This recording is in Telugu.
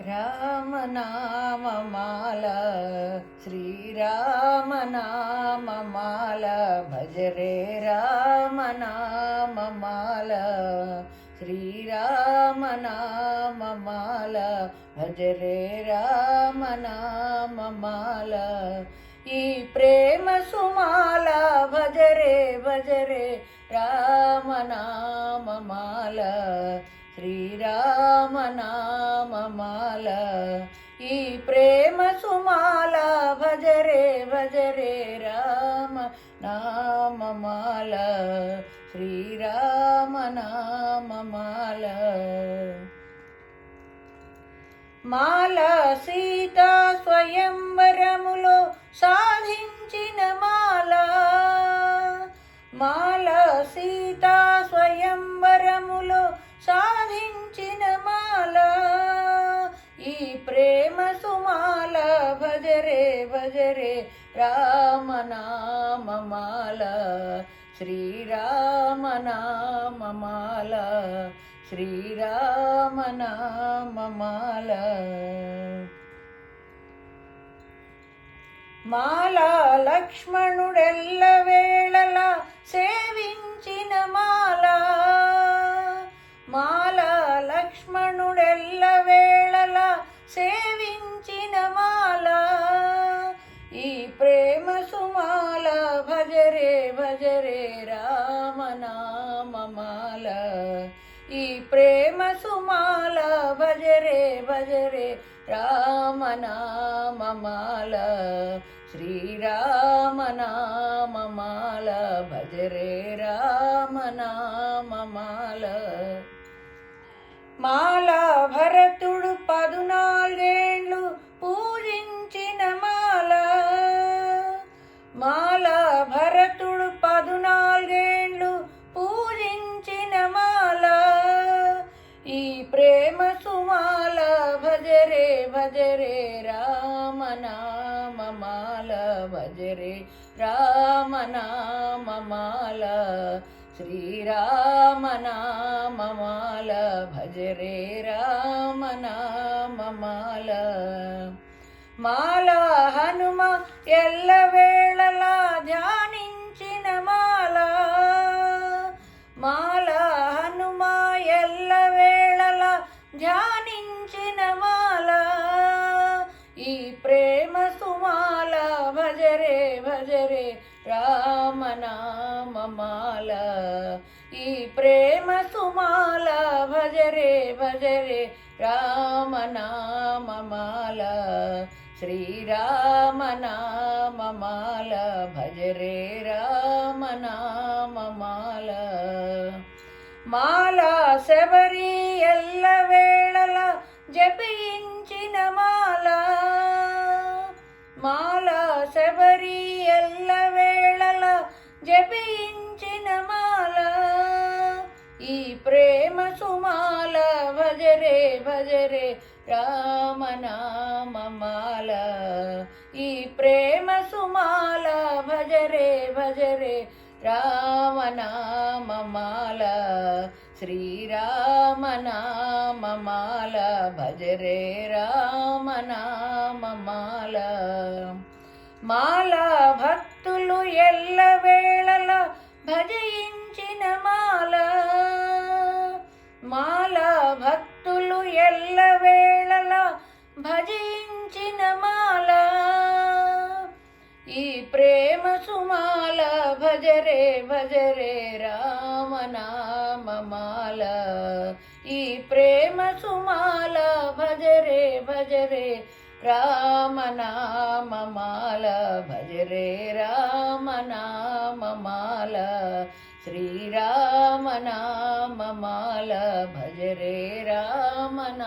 రామనామమాల శ్రీరామనామమాల భజరే రామనామమాల శ్రీరామనామమాల భజరే రామనామమాల ఈ ప్రేమ సుమాల భజరే భజరే రామనామమాల శ్రీరామనామమాల ఈ ప్రేమ సుమాల భజరే భజరే రామ నామమాల శ్రీరామనామమాల మాల సీతా స్వయంవరములో సాధించిన మాల మాల సీతా స్వయంవరములో సాధించిన మాల ఈ ప్రేమ సుమాల భజరే భజరే రామనామమాల శ్రీరామనామమాల శ్రీరామనామమాల మాల లక్ష్మణుడెల్ల వేళల సేవించిన మాల మాల లక్ష్మణుడెల్ల వేళల సేవించిన మాల ఈ ప్రేమ సుమాల భజరే భజరే రామనామమాల ఈ ప్రేమ సుమాల భజరే భజరే రామనామమాల శ్రీరామనామమాల భజరే రామనామమాల మాల భరతుడు 14 ఏళ్ళు పూజించిన మాల మాల భరతుడు 14 ఏళ్ళు పూజించిన మాల ఈ ప్రేమ సుమాల భజరే భజరే రామనామమాల భజరే రామనామమాల శ్రీరామనామమాల భజరే రామనామమాల మాల హనుమ ఎల్ల వేళలా ధ్యానించిన మాల మాల హనుమ ఎల్ల వేళలా ధ్యానించిన మాల ఈ ప్రేమ సుమాల భజరే భజరే రామనామమాల ఈ ప్రేమ సుమాల భజరే భజరే రామనామమాల శ్రీరామనామమాల భజరే రామనామమాల మాల శబరి ఎల్ల వేళల జపించిన మాల మాల శబరి ఎల్ల వేళల జపించిన మాల ఈ ప్రేమ సుమాల భజరే భజరే రామనామమాల ఈ ప్రేమ సుమాల భజరే భజరే రామనామమాల శ్రీరామనామమాల భజరే రామనామమాల మాల భక్తులు ఎల్ల వేళల భజించిన మాల మాల భక్తులు ఎల్ల వేళల భజించిన మాల ఈ ప్రేమ సుమాల భజరే భజరే రామనామమాల ఈ ప్రేమ సుమాల భజరే భజరే రామనామమాల భజరే రామనామమాల శ్రీరామనామమాల భజరే రామనామమాల